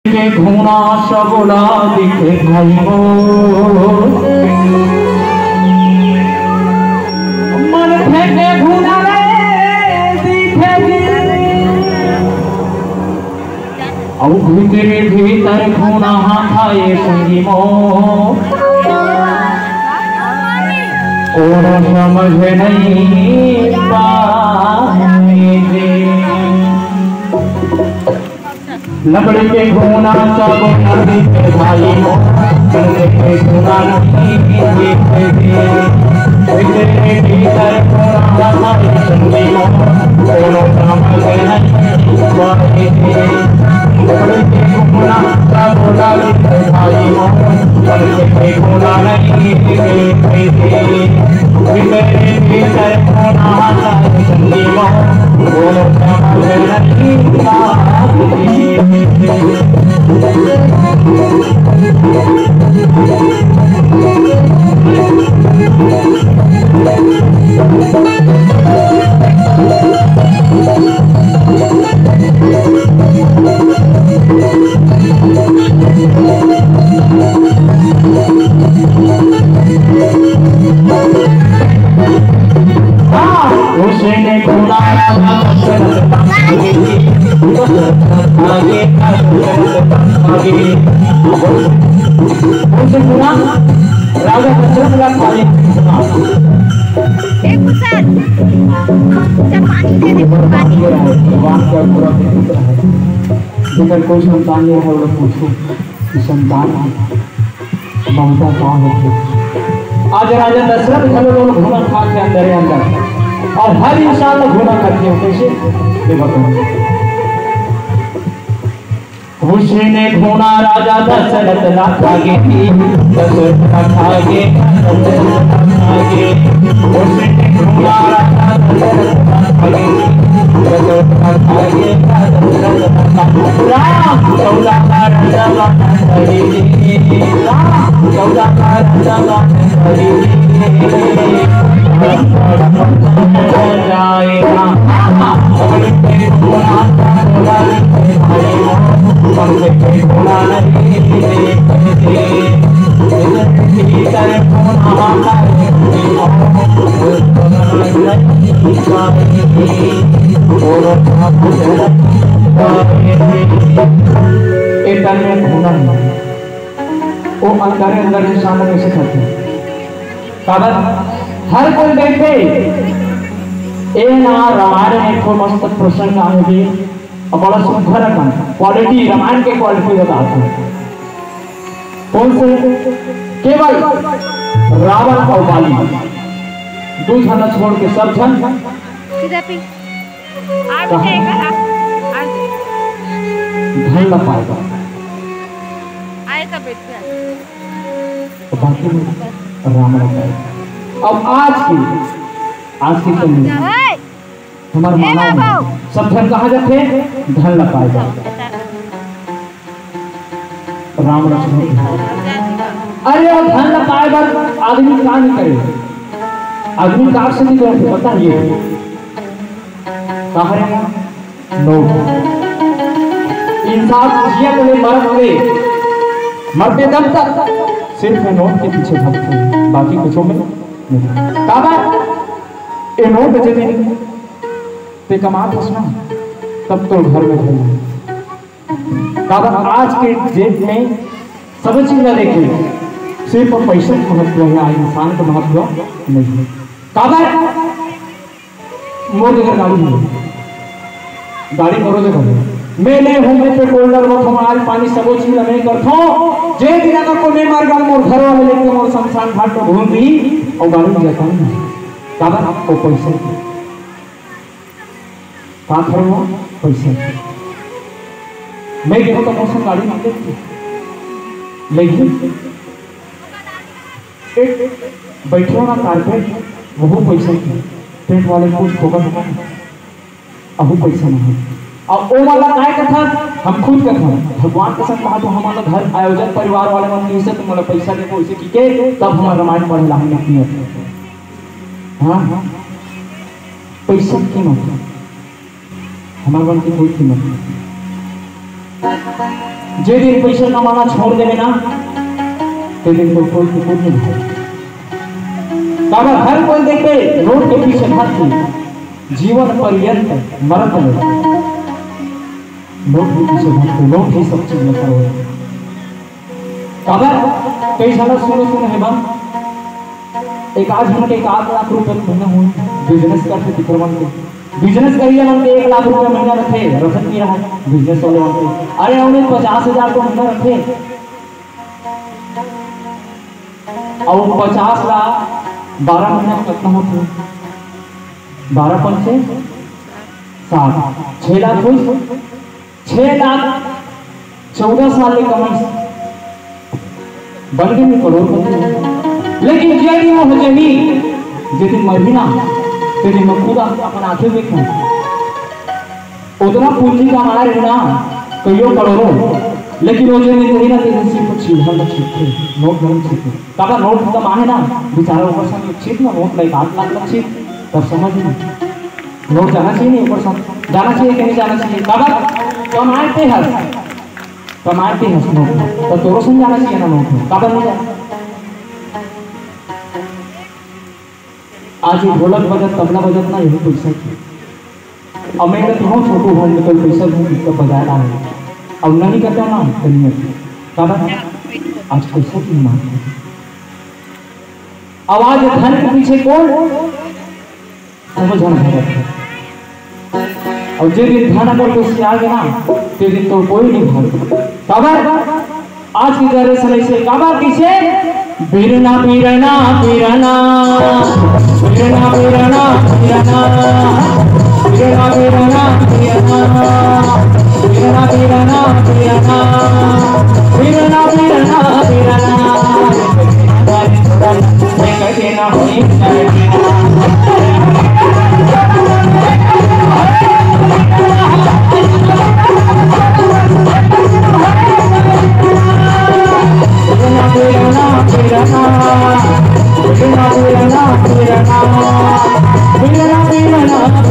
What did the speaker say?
घूना सबला दिखे भाई मन फेंके घूना दिखे अब भीतर भीतर घूना हाथाए संगी मो और समझ नहीं पाए लकड़ी के घूना सब नदी के भाई हो लकड़ी के घूना नदी के भीतर भीतर घूना हमारे संगी हो दोनों समझ नहीं पाए लकड़ी के घूना सब नदी के भाई हो लकड़ी के घूना नहीं के भीतर भीतर घूना हमारे संगी हो दोनों समझ नहीं पाए उसने घूना राजा दशरथ का पानी जिधर कोई संतान नहीं है वो पूछो कि संतान ममता कहाँ होती। आज राजा दशरथ घर लोग घूना खा के अंदर अंदर और हर इंसान घूना करते हो कैसे उसने घूना राजा दशरथ लागे उसने घूना राजा वो अंदर अंदर इंसान कैसे करते हैं हर कोई देखे ए ना रामायण में को मस्त प्रसंग आए और बड़ा सुंदर क्वालिटी रामायण के क्वालिटी बताते हैं कौन से केवल रावण और बाली दो जन छोड़ के सब जन धन न पाएगा बाकी राम अब आज की हमारे मानव सब धन कहाँ जाते धन न पाएगा राम लक्ष्मण अरे और धन न पाएगा आदमी काम नहीं करेगा आदमी कार से नहीं करते पता ये कहा नोट इंसान जिया को मर गए मरते दम तक सिर्फ नोट के पीछे भागते बाकी कुछों में नहीं काबा ये नोट जब ते कमात हंसना तब तो घर में रहे काबा आज के जेब में सब चीज न देखे सिर्फ पैसे का महत्व है इंसान का महत्व नहीं है काबा मोर जगह गाड़ी मोरो जगह मैंने हूं मैं पेट्रोल डलवा हमार पानी सबो चीज मैं करथो जे दिन को मैं मार गल मोर घर वाले लेके मोर शमशान घाट को घूम दी और गाड़ी में जाता हूं काबा आपको पैसे का करो पैसे मैं देखो तो मौसम गाड़ी में देखती लेकिन एक बैठे ना कारपेट वो पैसे पेट वाले कुछ ठोकर अहू पैसा नहीं और वो वाला काय कथा हम खुद कथा भगवान के साथ कहा तो हमारा घर आयोजन परिवार वाले मन से तुम मतलब पैसा देखो इसे की के तब हमारा रामायण पढ़ला हम अपनी हां पैसा की कीमत हमारे मन की कोई कीमत नहीं जे दिन पैसा कमाना छोड़ देवे ना ते दिन को कोई कुकुर नहीं भाई। काबर हर कोई देखे नोट के पीछे भागती जीवन पर्यंत मरत में नोट के पीछे भागते, नोट ही सब चीज में करो। काबर कई साल सुने है बम एक आज हमके 1 लाख रुपए महीना हुए बिजनेस करते तिक्रमन के बिजनेस करिए हमके 1 लाख रुपए महीना रखे रखत नहीं रहा बिजनेस वाले हमके अरे उन्हें 50,000 तो महीना रखे और 50 लाख 12 महीना कितना होते 12 पंचे 60 6 लाख हुई 6 लाख 14 साल की कमाई बन गई करोड़पति। लेकिन यदि वो जमी यदि महीना तेरी मैं खुद अपन आंखें देखूं उतना पूंजी का हमारा रहना कईयों करोड़ों, लेकिन वो जमी नहीं ना तेरे सिर्फ छीन छीनते नोट नहीं छीनते। काबा नोट का माने ना बेचारा ऊपर से छीन ना नोट लाइक 8 लाख लग छीन तब समझ नहीं नोट जाना चाहिए नहीं ऊपर से जाना चाहिए कि नहीं जाना चाहिए। काबा कमाते हैं नोट तो तोरो समझ जाना चाहिए ना नोट काबा नहीं जाना। आज ढोलक बजत तबला बजत ना यही पैसा की अब मैं कहती हूँ छोटू भाई में कोई पैसा तो बजाय रहा है अब नहीं करता ना कहीं कारण आज पैसा की मांग है। आवाज धन के पीछे कौन समझ नहीं और जे दिन धन अगर कोई आ गया ना ते दिन तो कोई नहीं भाग। काबर आज की जनरेशन ऐसे काबर किसे बीरना बीरना बीरना बीरना बीरना बीरना बीरना बीरना बीरना बीरना बीरना बीरना बीरना बीरना मैं कहते ना Birana, birana, birana, birana, birana, birana.